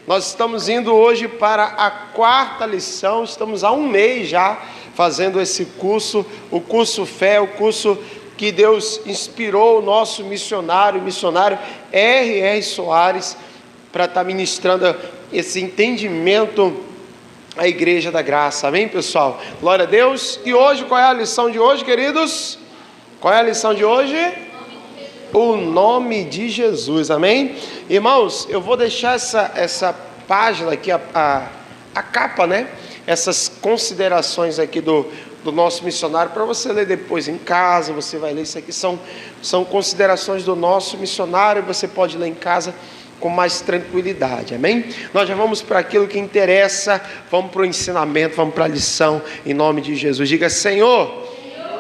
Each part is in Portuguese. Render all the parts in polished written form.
Nós estamos indo hoje para a quarta lição, estamos há um mês já fazendo esse curso, o curso Fé, o curso que Deus inspirou o nosso missionário R.R. Soares, para estar ministrando esse entendimento à Igreja da Graça. Amém, pessoal? Glória a Deus. E hoje, qual é a lição de hoje, queridos? Qual é a lição de hoje? O nome de Jesus. Amém? Irmãos, eu vou deixar essa página aqui, a capa, né? Essas considerações aqui do nosso missionário, para você ler depois em casa. Você vai ler isso aqui, são considerações do nosso missionário, você pode ler em casa com mais tranquilidade, amém? Nós já vamos para aquilo que interessa, vamos para o ensinamento, vamos para a lição, em nome de Jesus. Diga: Senhor,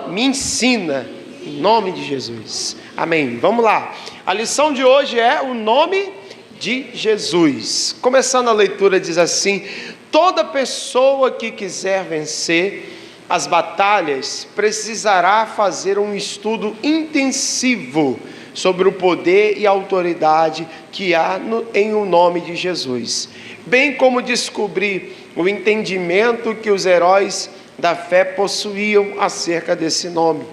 me ensina, em nome de Jesus, amém? Vamos lá, a lição de hoje é o nome de Jesus. Começando a leitura, diz assim: toda pessoa que quiser vencer as batalhas precisará fazer um estudo intensivo sobre o poder e autoridade que há em o nome de Jesus, bem como descobrir o entendimento que os heróis da fé possuíam acerca desse nome.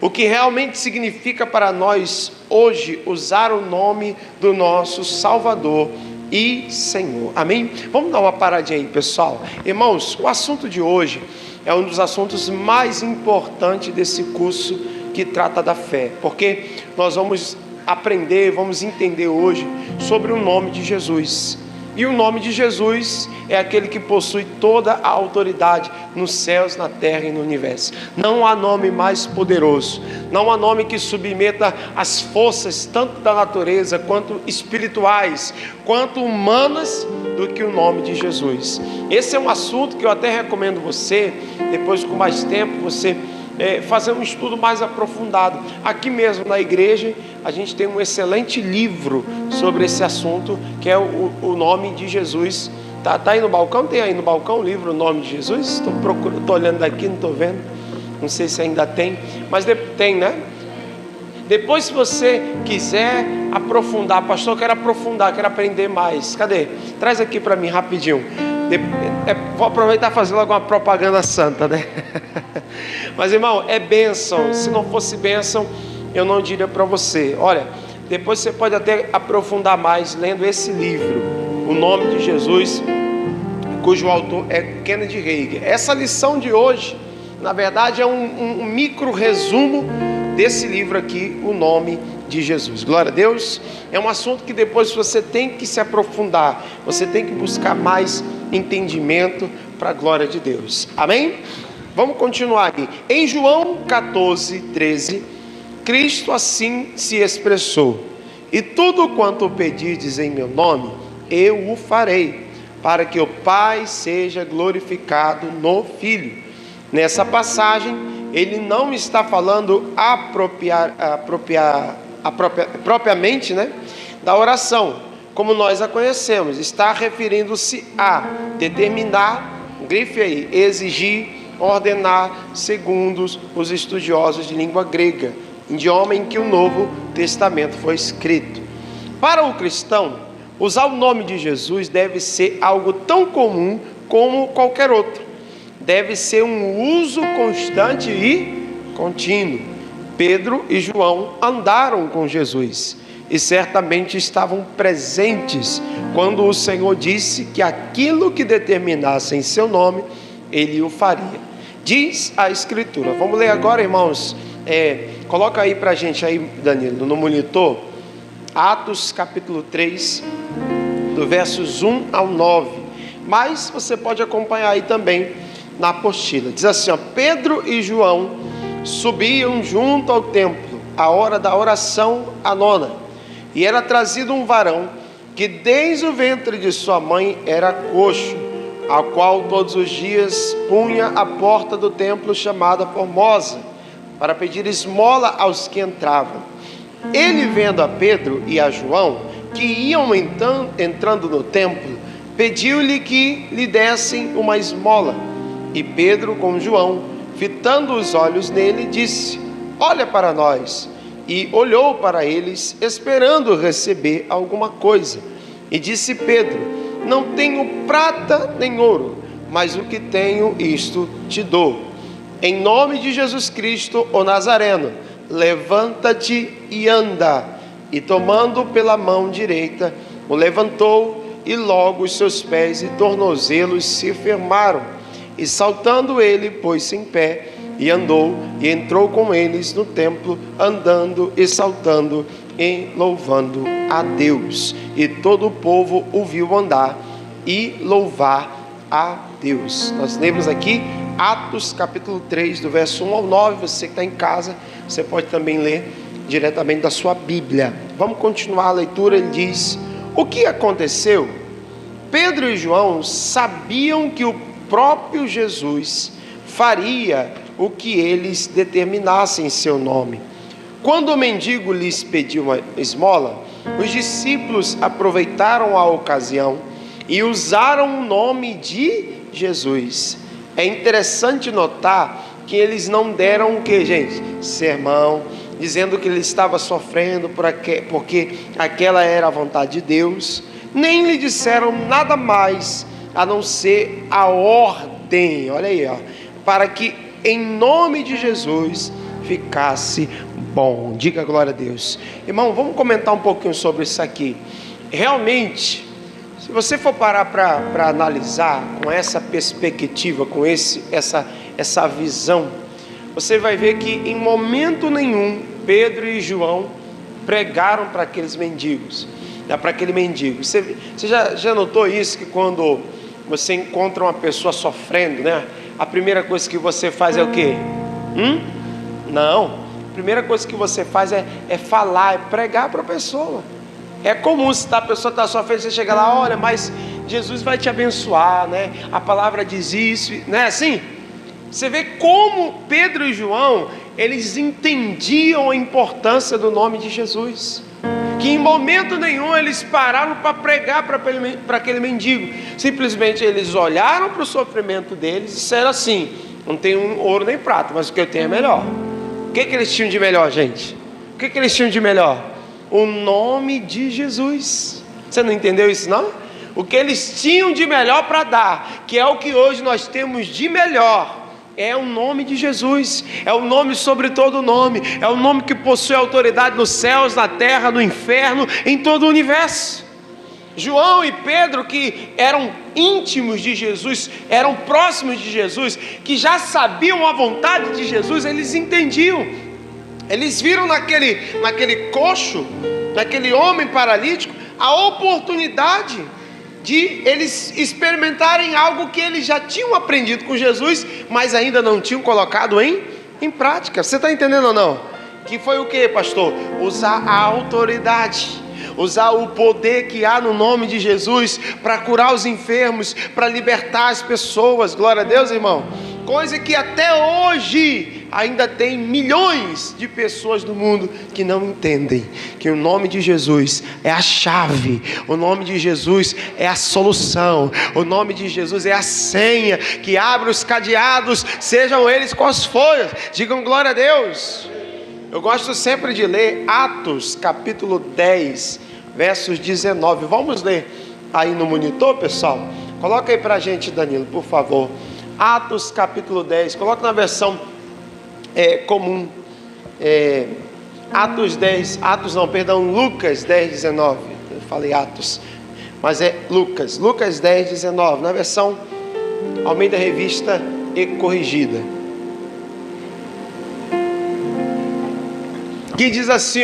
O que realmente significa para nós hoje usar o nome do nosso Salvador e Senhor. Amém? Vamos dar uma paradinha aí, pessoal. Irmãos, o assunto de hoje é um dos assuntos mais importantes desse curso que trata da fé, porque nós vamos aprender, vamos entender hoje sobre o nome de Jesus. E o nome de Jesus é aquele que possui toda a autoridade nos céus, na terra e no universo. Não há nome mais poderoso, não há nome que submeta as forças tanto da natureza, quanto espirituais, quanto humanas, do que o nome de Jesus. Esse é um assunto que eu até recomendo você, depois com mais tempo, você fazer um estudo mais aprofundado. Aqui mesmo na igreja a gente tem um excelente livro sobre esse assunto, que é o nome de Jesus. Tá aí no balcão? Tem aí no balcão o livro O Nome de Jesus? Estou olhando daqui, não estou vendo, não sei se ainda tem, mas tem, né? Depois, se você quiser aprofundar, pastor, eu quero aprofundar, quero aprender mais, cadê? Traz aqui para mim rapidinho. Vou aproveitar e fazer logo uma propaganda santa, né? Mas, irmão, é bênção. Se não fosse bênção, eu não diria para você. Olha, depois você pode até aprofundar mais lendo esse livro, O Nome de Jesus, cujo autor é Kenneth Hagin. Essa lição de hoje, na verdade, é um micro resumo desse livro aqui, O Nome de Jesus. Glória a Deus. É um assunto que depois você tem que se aprofundar, você tem que buscar mais entendimento para a glória de Deus. Amém? Vamos continuar aqui. Em João 14:13, Cristo assim se expressou: e tudo quanto pedirdes em meu nome, eu o farei, para que o Pai seja glorificado no Filho. Nessa passagem, ele não está falando propriamente, né, da oração, como nós a conhecemos. Está referindo-se a determinar, grife aí, exigir, ordenar, segundo os estudiosos de língua grega, idioma em que o Novo Testamento foi escrito. Para o cristão, usar o nome de Jesus deve ser algo tão comum como qualquer outro. Deve ser um uso constante e contínuo. Pedro e João andaram com Jesus e certamente estavam presentes quando o Senhor disse que aquilo que determinasse em seu nome, ele o faria. Diz a Escritura. Vamos ler agora, irmãos. Coloca aí pra gente aí, Danilo, no monitor, Atos capítulo 3, do versos 1 ao 9. Mas você pode acompanhar aí também na apostila. Diz assim, ó: Pedro e João subiam junto ao templo, à hora da oração, a nona, e era trazido um varão que desde o ventre de sua mãe era coxo, ao qual todos os dias punha a porta do templo chamada Formosa, para pedir esmola aos que entravam. Ele, vendo a Pedro e a João, que iam entrando no templo, pediu-lhe que lhe dessem uma esmola. E Pedro, com João, fitando os olhos nele, disse: olha para nós. E olhou para eles, esperando receber alguma coisa. E disse Pedro: não tenho prata nem ouro, mas o que tenho, isto te dou. Em nome de Jesus Cristo, o Nazareno, levanta-te e anda. E tomando pela mão direita, o levantou, e logo os seus pés e tornozelos se firmaram. E saltando ele, pôs-se em pé, e andou, e entrou com eles no templo, andando e saltando, e louvando a Deus. E todo o povo o viu andar e louvar a Deus. Nós lemos aqui Atos capítulo 3, do verso 1 ao 9. Você que está em casa, você pode também ler diretamente da sua Bíblia. Vamos continuar a leitura. Ele diz: o que aconteceu? Pedro e João sabiam que o próprio Jesus faria o que eles determinassem em seu nome. Quando o mendigo lhes pediu uma esmola, os discípulos aproveitaram a ocasião e usaram o nome de Jesus. É interessante notar que eles não deram o que, gente? Sermão, dizendo que ele estava sofrendo porque aquela era a vontade de Deus. Nem lhe disseram nada mais a não ser a ordem, olha aí, para que em nome de Jesus ficasse bom. Diga glória a Deus. Irmão, vamos comentar um pouquinho sobre isso aqui. Realmente, se você for parar para analisar com essa perspectiva, com essa visão, você vai ver que em momento nenhum Pedro e João pregaram para aqueles mendigos, para aquele mendigo. Você já notou isso, que quando você encontra uma pessoa sofrendo, né, a primeira coisa que você faz é o quê? Não, a primeira coisa que você faz é falar, é pregar para a pessoa. É comum, se a pessoa está sofrendo, você chega lá: olha, mas Jesus vai te abençoar, né? A palavra diz isso, não é assim? Você vê como Pedro e João, eles entendiam a importância do nome de Jesus, que em momento nenhum eles pararam para pregar para aquele mendigo. Simplesmente eles olharam para o sofrimento deles e disseram assim: não tenho ouro nem prata, mas o que eu tenho é melhor. O que eles tinham de melhor, gente? O que eles tinham de melhor? O nome de Jesus. Você não entendeu isso, não? O que eles tinham de melhor para dar, que é o que hoje nós temos de melhor, é o nome de Jesus. É o nome sobre todo nome. É o nome que possui autoridade nos céus, na terra, no inferno, em todo o universo. João e Pedro, que eram íntimos de Jesus, eram próximos de Jesus, que já sabiam a vontade de Jesus, eles entendiam. Eles viram naquele coxo, naquele homem paralítico, a oportunidade de eles experimentarem algo que eles já tinham aprendido com Jesus, mas ainda não tinham colocado em prática. Você está entendendo ou não? Que foi o que, pastor? Usar a autoridade, usar o poder que há no nome de Jesus para curar os enfermos, para libertar as pessoas. Glória a Deus, irmão. Coisa que até hoje ainda tem milhões de pessoas no mundo que não entendem que o nome de Jesus é a chave, o nome de Jesus é a solução, o nome de Jesus é a senha que abre os cadeados, sejam eles quais forem. Digam glória a Deus. Eu gosto sempre de ler Atos capítulo 10, versos 19. Vamos ler aí no monitor, pessoal? Coloca aí pra gente, Danilo, por favor. Atos capítulo 10, coloca na versão comum. Lucas 10, 19. Eu falei Atos, mas é Lucas 10, 19, na versão Almeida Revista e Corrigida. Que diz assim,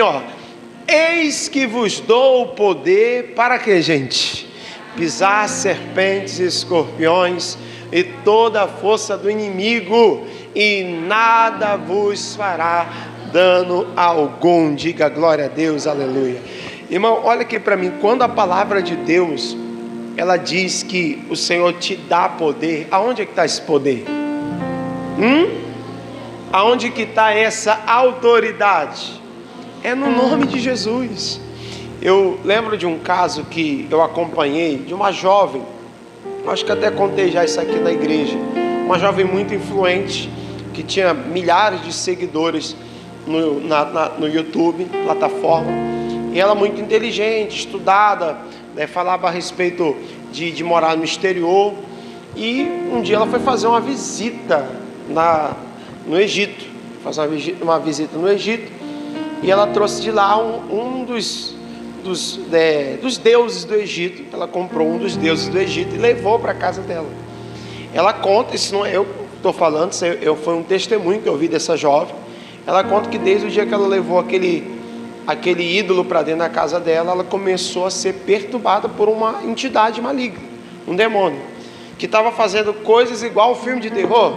eis que vos dou o poder para que, gente? Pisar serpentes e escorpiões e toda a força do inimigo, e nada vos fará dano algum. Diga glória a Deus, aleluia. Irmão, olha aqui para mim, quando a palavra de Deus, ela diz que o Senhor te dá poder, aonde é que está esse poder? Aonde que está essa autoridade? É no nome de Jesus. Eu lembro de um caso que eu acompanhei, de uma jovem, acho que até contei já isso aqui na igreja, uma jovem muito influente, que tinha milhares de seguidores no YouTube, plataforma, e ela muito inteligente, estudada, falava a respeito de morar no exterior. E um dia ela foi fazer uma visita no Egito, uma visita no Egito, e ela trouxe de lá um dos deuses do Egito. Ela comprou um dos deuses do Egito e levou para a casa dela. Ela conta, isso não é eu que estou falando, foi um testemunho que eu vi dessa jovem. Ela conta que desde o dia que ela levou aquele ídolo para dentro da casa dela, ela começou a ser perturbada por uma entidade maligna, um demônio, que estava fazendo coisas igual ao filme de terror,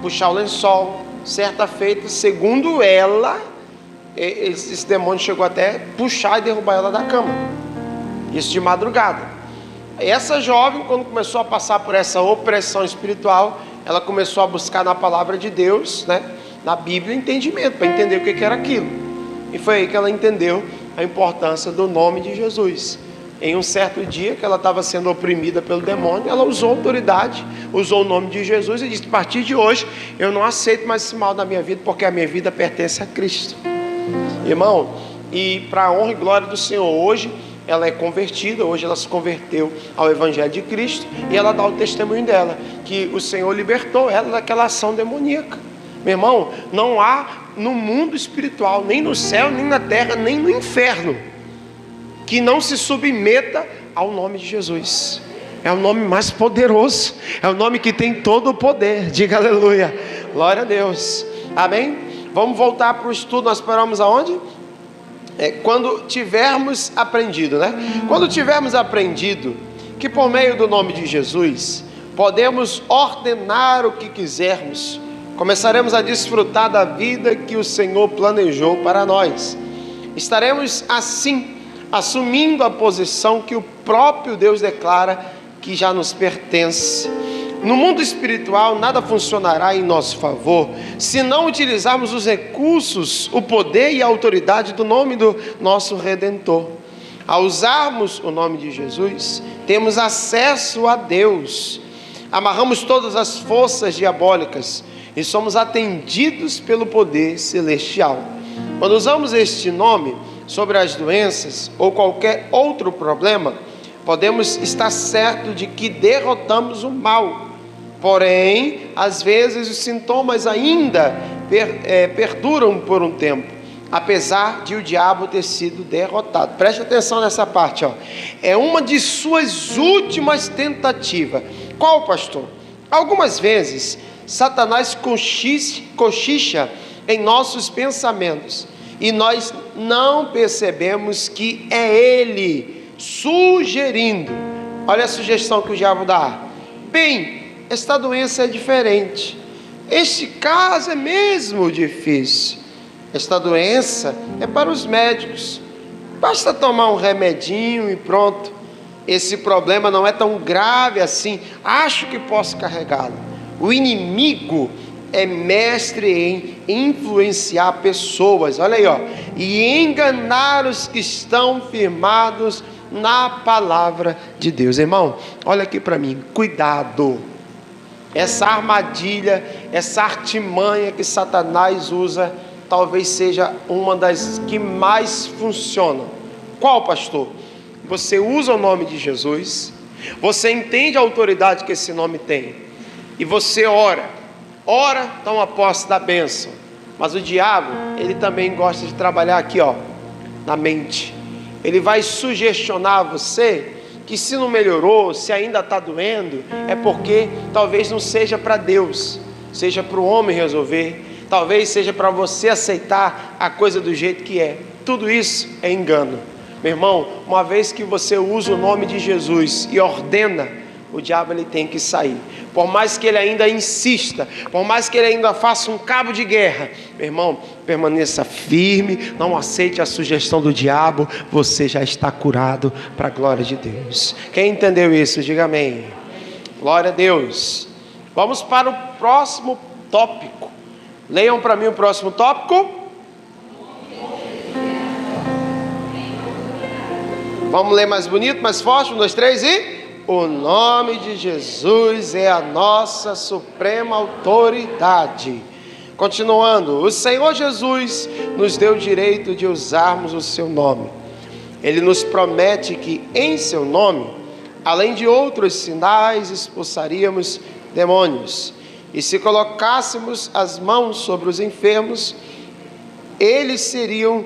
puxar o lençol. Certa feita, segundo ela, esse demônio chegou até puxar e derrubar ela da cama, isso de madrugada. Essa jovem, quando começou a passar por essa opressão espiritual, ela começou a buscar na palavra de Deus, na Bíblia, entendimento, para entender o que era aquilo. E foi aí que ela entendeu a importância do nome de Jesus. Em um certo dia que ela estava sendo oprimida pelo demônio, ela usou autoridade, usou o nome de Jesus e disse: a partir de hoje eu não aceito mais esse mal na minha vida, porque a minha vida pertence a Cristo. Irmão, e para a honra e glória do Senhor, hoje ela é convertida, hoje ela se converteu ao Evangelho de Cristo, e ela dá o testemunho dela, que o Senhor libertou ela daquela ação demoníaca. Meu irmão, não há no mundo espiritual, nem no céu, nem na terra, nem no inferno, que não se submeta ao nome de Jesus. É o nome mais poderoso, é o nome que tem todo o poder. Diga aleluia, glória a Deus, amém? Vamos voltar para o estudo. Nós paramos aonde? Quando tivermos aprendido, Quando tivermos aprendido que por meio do nome de Jesus podemos ordenar o que quisermos, começaremos a desfrutar da vida que o Senhor planejou para nós. Estaremos assim assumindo a posição que o próprio Deus declara que já nos pertence. No mundo espiritual, nada funcionará em nosso favor se não utilizarmos os recursos, o poder e a autoridade do nome do nosso Redentor. Ao usarmos o nome de Jesus, temos acesso a Deus, amarramos todas as forças diabólicas e somos atendidos pelo poder celestial. Quando usamos este nome sobre as doenças ou qualquer outro problema, podemos estar certos de que derrotamos o mal. Porém, às vezes os sintomas ainda perduram por um tempo, apesar de o diabo ter sido derrotado. Preste atenção nessa parte, é uma de suas últimas tentativas. Qual, pastor? Algumas vezes Satanás cochicha em nossos pensamentos e nós não percebemos que é ele sugerindo. Olha a sugestão que o diabo dá: bem, esta doença é diferente, este caso é mesmo difícil, esta doença é para os médicos, basta tomar um remedinho e pronto, esse problema não é tão grave assim, acho que posso carregá-lo. O inimigo é mestre em influenciar pessoas, olha aí, e enganar os que estão firmados na palavra de Deus. Irmão, olha aqui para mim, cuidado. Essa armadilha, essa artimanha que Satanás usa, talvez seja uma das que mais funcionam. Qual, pastor? Você usa o nome de Jesus, você entende a autoridade que esse nome tem, e você ora, toma posse da bênção. Mas o diabo, ele também gosta de trabalhar aqui, na mente. Ele vai sugestionar você que se não melhorou, se ainda está doendo, é porque talvez não seja para Deus, seja para o homem resolver, talvez seja para você aceitar a coisa do jeito que é. Tudo isso é engano. Meu irmão, uma vez que você usa o nome de Jesus e ordena, o diabo ele tem que sair. Por mais que ele ainda insista, por mais que ele ainda faça um cabo de guerra, meu irmão, permaneça firme, não aceite a sugestão do diabo, você já está curado para a glória de Deus. Quem entendeu isso, diga amém. Glória a Deus. Vamos para o próximo tópico. Leiam para mim o próximo tópico. Vamos ler mais bonito, mais forte, 1, 2, 3 e... O nome de Jesus é a nossa suprema autoridade. Continuando, o Senhor Jesus nos deu o direito de usarmos o seu nome. Ele nos promete que em seu nome Além de outros sinais, expulsaríamos demônios. E se colocássemos as mãos sobre os enfermos, eles seriam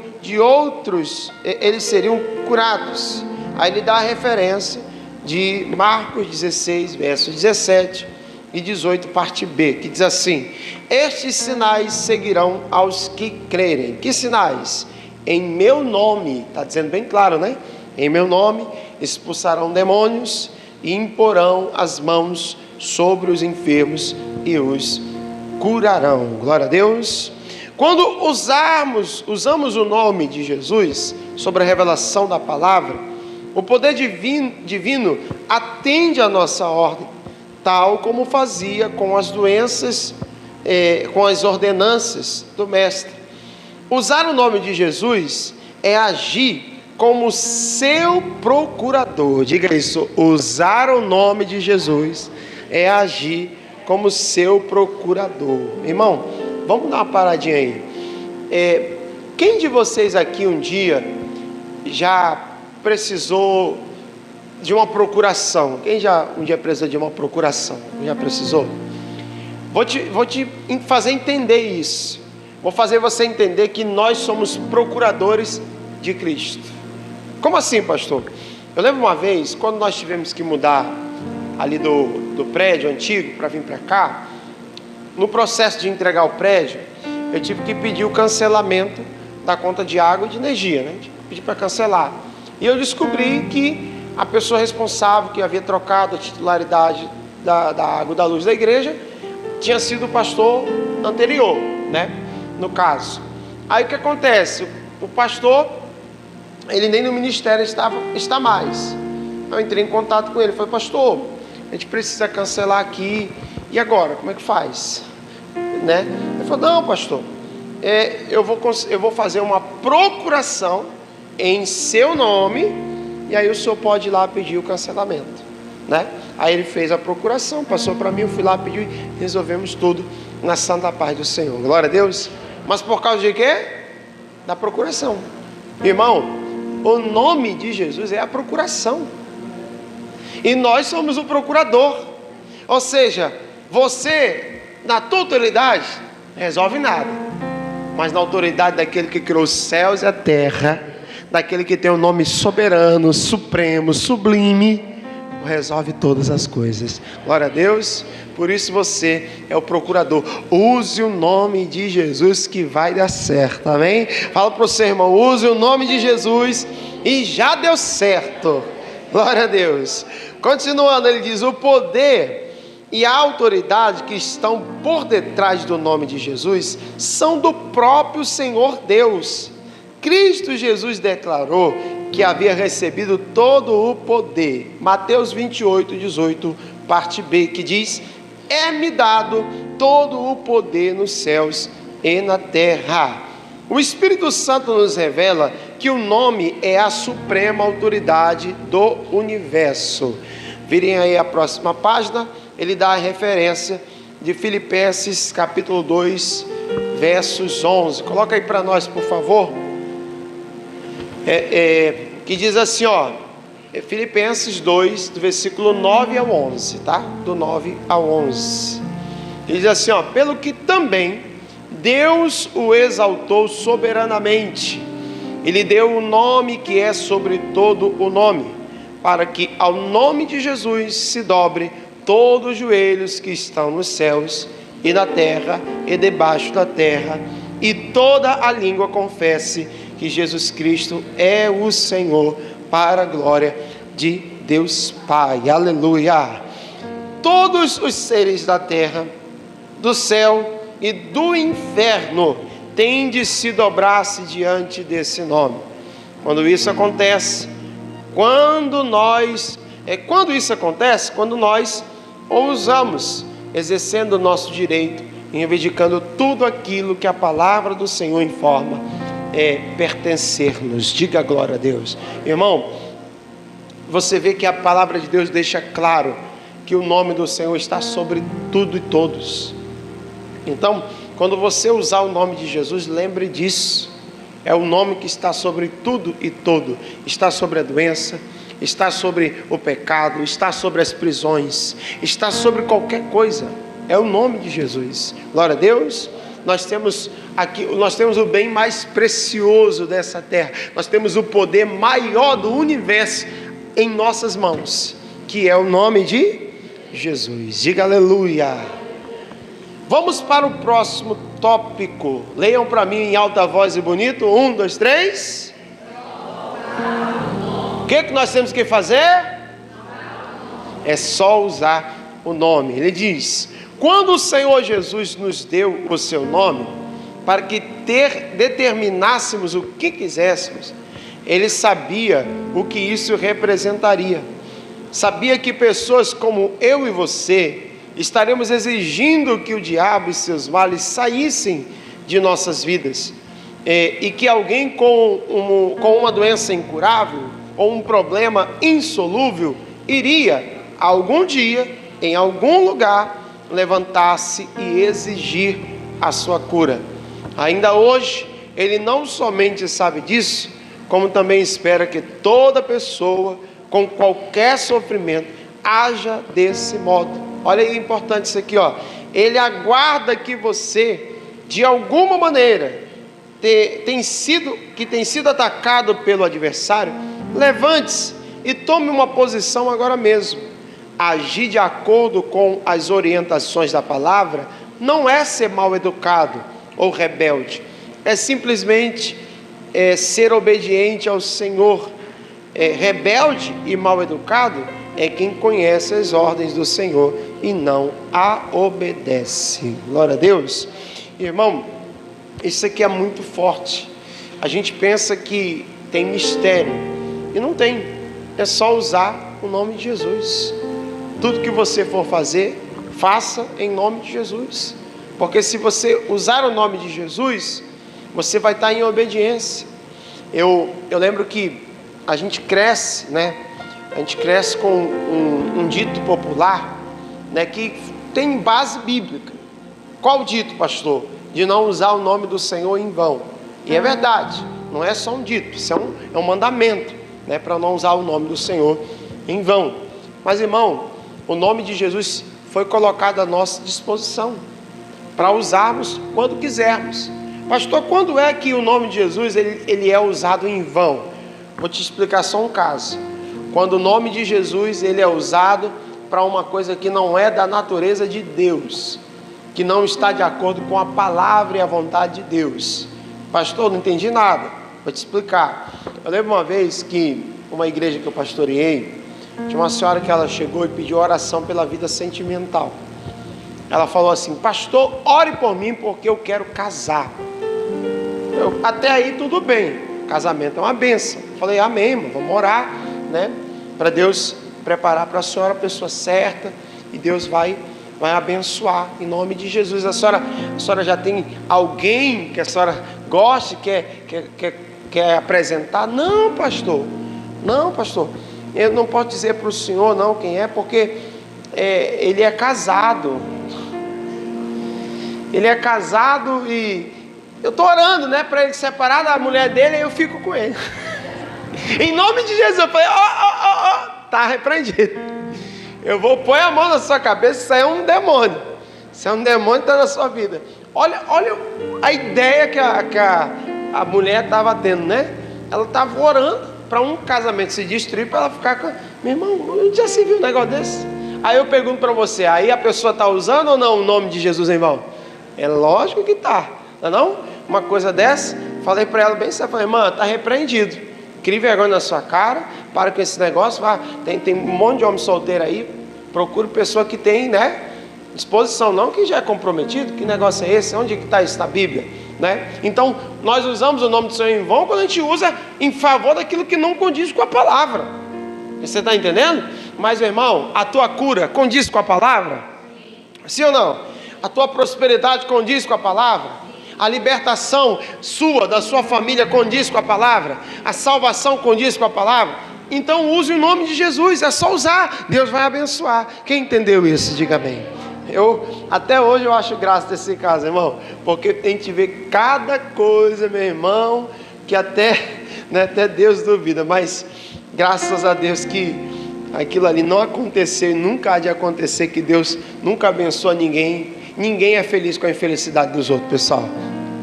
curados. Aí ele dá a referência de Marcos 16, versos 17 e 18, parte B, que diz assim: estes sinais seguirão aos que crerem. Que sinais? Em meu nome, está dizendo bem claro, né? Em meu nome expulsarão demônios e imporão as mãos sobre os enfermos e os curarão. Glória a Deus. Quando usamos o nome de Jesus sobre a revelação da palavra, o poder divino atende à nossa ordem, tal como fazia com as doenças, com as ordenanças do Mestre. Usar o nome de Jesus é agir como seu procurador. Diga isso: usar o nome de Jesus é agir como seu procurador. Irmão, vamos dar uma paradinha aí. Quem de vocês aqui um dia já precisou de uma procuração? Quem já um dia precisou de uma procuração? Já precisou? Vou te fazer entender isso. Vou fazer você entender que nós somos procuradores de Cristo. Como assim, pastor? Eu lembro uma vez, quando nós tivemos que mudar ali do prédio antigo para vir para cá, no processo de entregar o prédio, eu tive que pedir o cancelamento da conta de água e de energia, né? Pedi para cancelar. E eu descobri que a pessoa responsável, que havia trocado a titularidade da água e da luz da igreja, tinha sido o pastor anterior, né? No caso. Aí o que acontece? O pastor, ele nem no ministério está mais. Eu entrei em contato com ele, falei: pastor, a gente precisa cancelar aqui, e agora, como é que faz? Né? Ele falou: não, pastor, eu vou fazer uma procuração em seu nome, e aí o senhor pode ir lá pedir o cancelamento, né? Aí ele fez a procuração, passou para mim, eu fui lá, pedi, resolvemos tudo na santa paz do Senhor. Glória a Deus. Mas por causa de quê? Da procuração. Irmão, o nome de Jesus é a procuração, e nós somos o procurador. Ou seja, você, na tua autoridade, resolve nada, mas na autoridade daquele que criou os céus e a terra, daquele que tem o nome soberano, supremo, sublime, resolve todas as coisas. Glória a Deus. Por isso você é o procurador. Use o nome de Jesus que vai dar certo, amém? Fala para o seu irmão: use o nome de Jesus e já deu certo. Glória a Deus. Continuando, ele diz: o poder e a autoridade que estão por detrás do nome de Jesus são do próprio Senhor Deus. Cristo Jesus declarou que havia recebido todo o poder. Mateus 28, 18, parte B, que diz: é-me dado todo o poder nos céus e na terra. O Espírito Santo nos revela que o nome é a suprema autoridade do universo. Virem aí a próxima página, ele dá a referência de Filipenses capítulo 2, versos 11. Coloca aí para nós, por favor. Que diz assim, ó, Filipenses 2, do versículo 9 ao 11, tá? Do 9 ao 11. Ele diz assim, ó: pelo que também Deus o exaltou soberanamente, e lhe deu o nome que é sobre todo o nome, para que ao nome de Jesus se dobre todos os joelhos que estão nos céus e na terra e debaixo da terra, e toda a língua confesse que Jesus Cristo é o Senhor, para a glória de Deus Pai. Aleluia! Todos os seres da terra, do céu e do inferno têm de se dobrar-se diante desse nome. Quando isso acontece, quando nós o usamos, exercendo o nosso direito, reivindicando tudo aquilo que a palavra do Senhor informa pertencer-nos. Diga glória a Deus. Irmão, você vê que a palavra de Deus deixa claro que o nome do Senhor está sobre tudo e todos. Então, quando você usar o nome de Jesus, lembre disso. É o nome que está sobre tudo e todo. Está sobre a doença, está sobre o pecado, está sobre as prisões, está sobre qualquer coisa. É o nome de Jesus. Glória a Deus. Nós temos o bem mais precioso dessa terra. Nós temos o poder maior do universo em nossas mãos, que é o nome de Jesus. Diga aleluia. Vamos para o próximo tópico. Leiam para mim em alta voz e bonito. 1, 2, 3. O que nós temos que fazer? É só usar o nome. Ele diz: quando o Senhor Jesus nos deu o seu nome, para que determinássemos o que quiséssemos, Ele sabia o que isso representaria. Sabia que pessoas como eu e você estaremos exigindo que o diabo e seus males saíssem de nossas vidas, e que alguém com uma doença incurável ou um problema insolúvel iria algum dia, em algum lugar, levantar-se e exigir a sua cura. Ainda hoje, Ele não somente sabe disso, como também espera que toda pessoa com qualquer sofrimento haja desse modo. Olha aí, importante isso aqui, ó. Ele aguarda que você, de alguma maneira, tem sido atacado pelo adversário, levante-se e tome uma posição agora mesmo. Agir de acordo com as orientações da palavra não é ser mal educado ou rebelde, é simplesmente ser obediente ao Senhor. Rebelde e mal educado é quem conhece as ordens do Senhor e não a obedece. Glória a Deus. Irmão, isso aqui é muito forte. A gente pensa que tem mistério e não tem. É só usar o nome de Jesus. Tudo que você for fazer, faça em nome de Jesus, porque se você usar o nome de Jesus, você vai estar em obediência. Eu lembro que a gente cresce, né? A gente cresce com um dito popular, né, que tem base bíblica. Qual o dito, pastor? De não usar o nome do Senhor em vão. E é verdade, não é só um dito, isso é um mandamento, né, para não usar o nome do Senhor em vão. Mas, irmão, o nome de Jesus foi colocado à nossa disposição para usarmos quando quisermos. Pastor, quando é que o nome de Jesus ele é usado em vão? Vou te explicar só um caso. Quando o nome de Jesus ele é usado para uma coisa que não é da natureza de Deus, que não está de acordo com a palavra e a vontade de Deus. Pastor, não entendi nada. Vou te explicar. Eu lembro uma vez que uma igreja que eu pastoreei, tinha uma senhora que ela chegou e pediu oração pela vida sentimental. Ela falou assim: pastor, ore por mim porque eu quero casar. Até aí tudo bem, casamento é uma bênção. Falei, amém, irmão, vamos orar, né? Para Deus preparar para a senhora a pessoa certa, e Deus vai abençoar em nome de Jesus. A senhora já tem alguém que a senhora goste, quer apresentar? Não, pastor, eu não posso dizer para o senhor não quem é, porque ele é casado. Ele é casado e eu estou orando, né, para ele separar da mulher dele, e eu fico com ele. Em nome de Jesus, eu falei, está repreendido. Eu vou pôr a mão na sua cabeça, isso aí é um demônio. Isso é um demônio que está na sua vida. Olha a ideia que a mulher estava tendo, né? Ela estava orando para um casamento se destruir, para ela ficar com... Meu irmão, já se viu um negócio desse? Aí eu pergunto para você, aí a pessoa está usando ou não o nome de Jesus em vão? É lógico que está, não é não? Uma coisa dessa, falei para ela bem sério, falei, irmã, está repreendido. Crie vergonha na sua cara, para com esse negócio, tem um monte de homem solteiro aí, procure pessoa que tem, né, disposição, não que já é comprometido. Que negócio é esse? Onde que está isso na Bíblia, né? Então, nós usamos o nome do Senhor em vão quando a gente usa em favor daquilo que não condiz com a palavra. Você está entendendo? Mas, meu irmão, a tua cura condiz com a palavra? Sim ou não? A tua prosperidade condiz com a palavra? A libertação sua, da sua família, condiz com a palavra? A salvação condiz com a palavra? Então use o nome de Jesus, é só usar, Deus vai abençoar. Quem entendeu isso, diga amém. Até hoje eu acho graça desse caso, irmão, porque tem que ver cada coisa, meu irmão, que até Deus duvida, mas Graças a Deus que aquilo ali não aconteceu e nunca há de acontecer, que Deus nunca abençoa ninguém. Ninguém é feliz com a infelicidade dos outros, pessoal.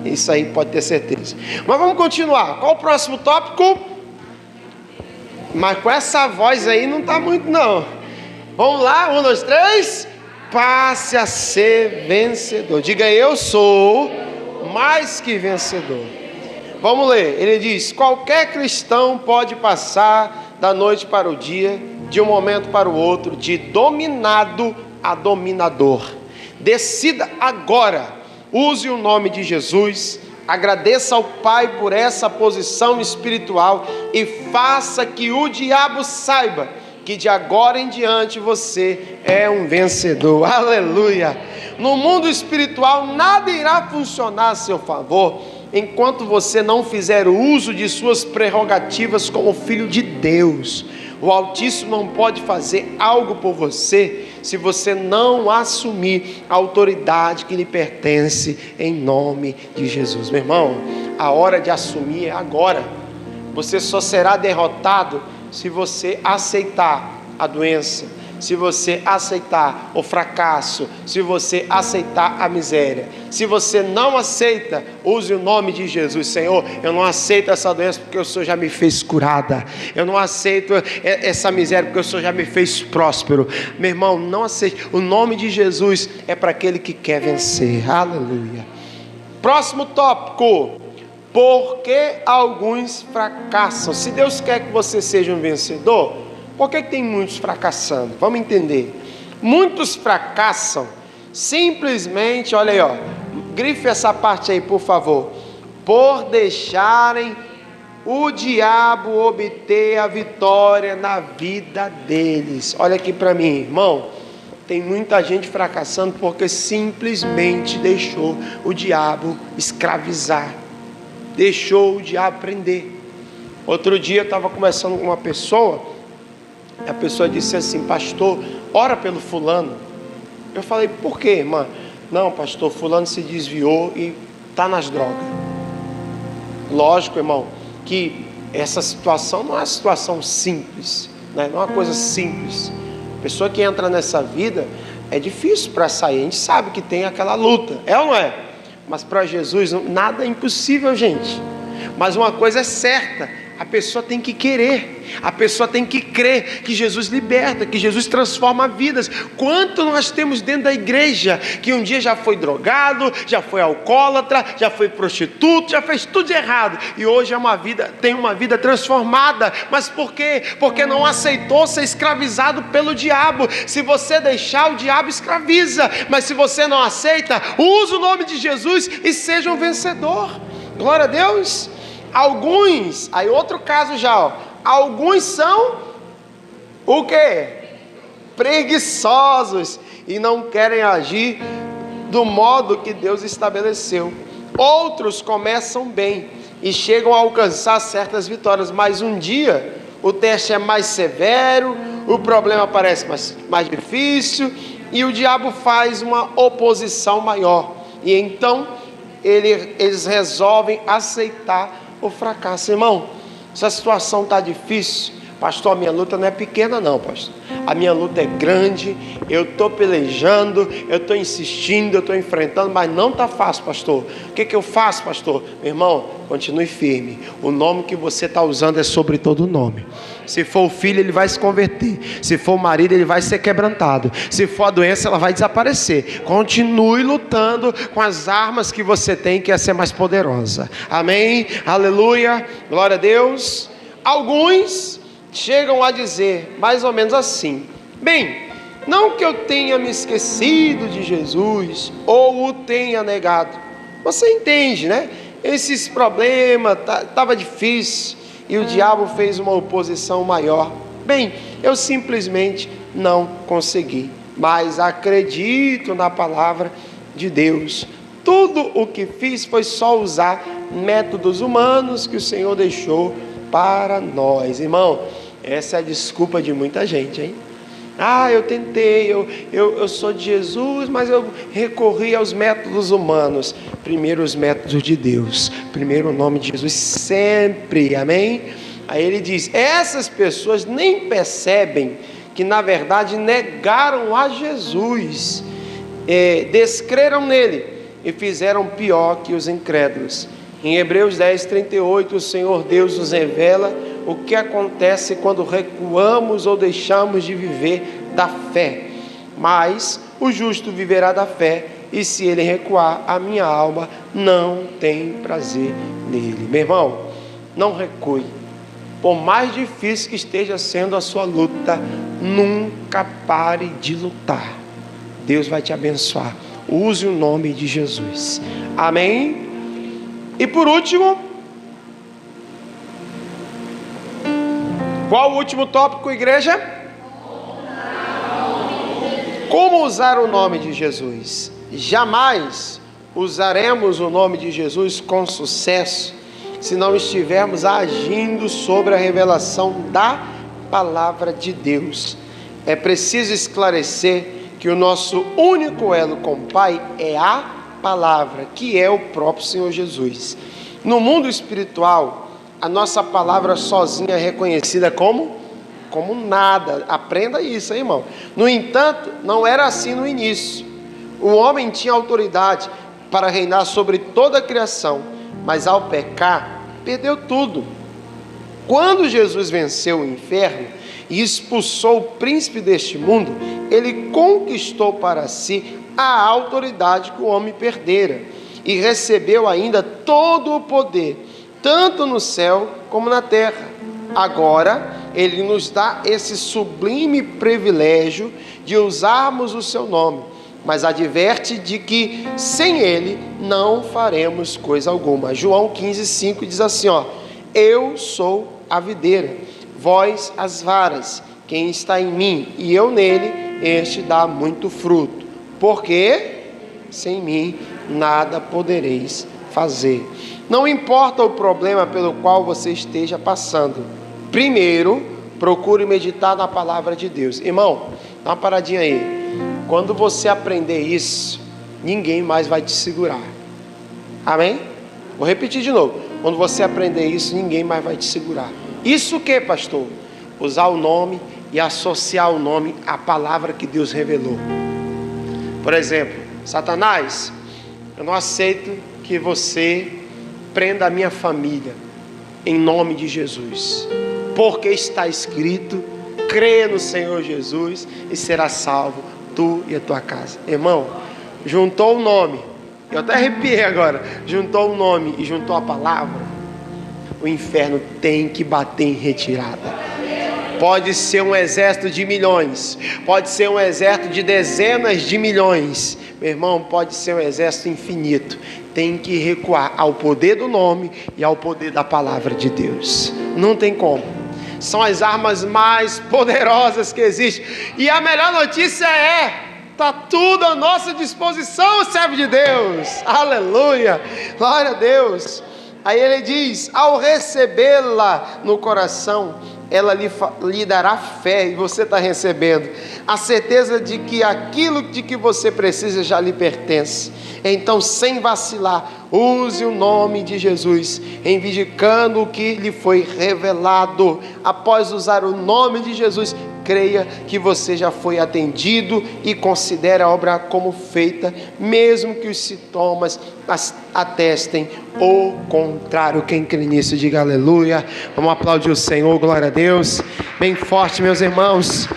Isso aí pode ter certeza. Mas vamos continuar. Qual o próximo tópico? Mas com essa voz aí não está muito não. Vamos lá, 1, 2, 3. Passe a ser vencedor. Diga: eu sou mais que vencedor. Vamos ler. Ele diz: qualquer cristão pode passar da noite para o dia, de um momento para o outro, de dominado a dominador. Decida agora. Use o nome de Jesus. Agradeça ao Pai por essa posição espiritual e faça que o diabo saiba que de agora em diante você é um vencedor. Aleluia! No mundo espiritual nada irá funcionar a seu favor enquanto você não fizer uso de suas prerrogativas como filho de Deus. O Altíssimo não pode fazer algo por você se você não assumir a autoridade que lhe pertence, em nome de Jesus. Meu irmão, a hora de assumir é agora. Você só será derrotado se você aceitar a doença, se você aceitar o fracasso, se você aceitar a miséria. Se você não aceita, use o nome de Jesus. Senhor, eu não aceito essa doença porque o Senhor já me fez curada. Eu não aceito essa miséria porque o Senhor já me fez próspero. Meu irmão, não aceite. O nome de Jesus é para aquele que quer vencer. Aleluia. Próximo tópico. Por que alguns fracassam? Se Deus quer que você seja um vencedor, por que tem muitos fracassando? Vamos entender. Muitos fracassam simplesmente, olha aí, ó, grife essa parte aí, por favor, por deixarem o diabo obter a vitória na vida deles. Olha aqui para mim, irmão. Tem muita gente fracassando porque simplesmente deixou o diabo escravizar, deixou o diabo prender. Outro dia eu estava conversando com uma pessoa. A pessoa disse assim: pastor, ora pelo fulano. Eu falei: por quê, irmã? Não, pastor, fulano se desviou e está nas drogas. Lógico, irmão, que essa situação não é uma situação simples, né? Não é uma coisa simples. A pessoa que entra nessa vida é difícil para sair. A gente sabe que tem aquela luta, é ou não é? Mas para Jesus nada é impossível, gente. Mas uma coisa é certa: a pessoa tem que querer, a pessoa tem que crer que Jesus liberta, que Jesus transforma vidas. Quanto nós temos dentro da igreja que um dia já foi drogado, já foi alcoólatra, já foi prostituto, já fez tudo de errado e hoje tem uma vida transformada. Mas por quê? Porque não aceitou ser escravizado pelo diabo. Se você deixar, o diabo escraviza, mas se você não aceita, use o nome de Jesus e seja um vencedor. Glória a Deus. Alguns, aí outro caso já, ó. Alguns são o quê? Preguiçosos e não querem agir do modo que Deus estabeleceu. Outros começam bem e chegam a alcançar certas vitórias, mas um dia o teste é mais severo, o problema parece mais difícil e o diabo faz uma oposição maior. E então eles resolvem aceitar o fracasso. Irmão, essa situação está difícil. Pastor, a minha luta não é pequena não, pastor. A minha luta é grande, eu estou pelejando, eu estou insistindo, eu estou enfrentando, mas não está fácil, pastor. O que eu faço, pastor? Meu irmão, continue firme. O nome que você está usando é sobre todo nome. Se for o filho, ele vai se converter. Se for o marido, ele vai ser quebrantado. Se for a doença, ela vai desaparecer. Continue lutando com as armas que você tem, que é ser mais poderosa. Amém? Aleluia. Glória a Deus. Alguns chegam a dizer mais ou menos assim: bem, não que eu tenha me esquecido de Jesus ou o tenha negado. Você entende, né? Esses problemas, estava difícil e o diabo fez uma oposição maior. Bem, eu simplesmente não consegui, mas acredito na palavra de Deus. Tudo o que fiz foi só usar métodos humanos que o Senhor deixou para nós. Irmão, essa é a desculpa de muita gente, hein? Ah, eu tentei, eu sou de Jesus, mas eu recorri aos métodos humanos. Primeiro os métodos de Deus, primeiro o nome de Jesus sempre, amém? Aí ele diz: essas pessoas nem percebem que na verdade negaram a Jesus, descreram nele e fizeram pior que os incrédulos. Em Hebreus 10:38, o Senhor Deus nos revela o que acontece quando recuamos ou deixamos de viver da fé. Mas o justo viverá da fé, e se ele recuar, a minha alma não tem prazer nele. Meu irmão, não recue. Por mais difícil que esteja sendo a sua luta, nunca pare de lutar. Deus vai te abençoar. Use o nome de Jesus. Amém? E por último, qual o último tópico, igreja? Como usar o nome de Jesus? Jamais usaremos o nome de Jesus com sucesso se não estivermos agindo sobre a revelação da palavra de Deus. É preciso esclarecer que o nosso único elo com o Pai é a palavra, que é o próprio Senhor Jesus. No mundo espiritual, a nossa palavra sozinha é reconhecida como nada. Aprenda isso, hein, irmão? No entanto, não era assim no início. O homem tinha autoridade para reinar sobre toda a criação, mas ao pecar, perdeu tudo. Quando Jesus venceu o inferno e expulsou o príncipe deste mundo, ele conquistou para si a autoridade que o homem perdera e recebeu ainda todo o poder, tanto no céu como na terra. Agora, ele nos dá esse sublime privilégio de usarmos o seu nome, mas adverte de que sem ele não faremos coisa alguma. João 15:5 diz assim, eu sou a videira, vós as varas, quem está em mim e eu nele, este dá muito fruto, porque sem mim nada podereis fazer. Não importa o problema pelo qual você esteja passando, primeiro procure meditar na palavra de Deus. Irmão, dá uma paradinha aí. Quando você aprender isso, ninguém mais vai te segurar. Amém? Vou repetir de novo. Quando você aprender isso, ninguém mais vai te segurar. Isso o que, pastor? Usar o nome e associar o nome à palavra que Deus revelou. Por exemplo, Satanás, eu não aceito que você prenda a minha família, em nome de Jesus, porque está escrito: crê no Senhor Jesus e será salvo, tu e a tua casa. Irmão, juntou o nome, eu até arrepiei agora, juntou o nome e juntou a palavra, o inferno tem que bater em retirada. Pode ser um exército de milhões, pode ser um exército de dezenas de milhões, meu irmão, pode ser um exército infinito, tem que recuar ao poder do nome e ao poder da palavra de Deus. Não tem como. São as armas mais poderosas que existem. E a melhor notícia está tudo à nossa disposição, servo de Deus. Aleluia, glória a Deus. Aí ele diz: ao recebê-la no coração, ela lhe dará fé, e você está recebendo a certeza de que aquilo de que você precisa já lhe pertence. Então, sem vacilar, use o nome de Jesus, reivindicando o que lhe foi revelado. Após usar o nome de Jesus, creia que você já foi atendido e considere a obra como feita, mesmo que os sintomas atestem o contrário. Quem crê nisso, diga aleluia. Vamos aplaudir o Senhor, glória a Deus, bem forte, meus irmãos.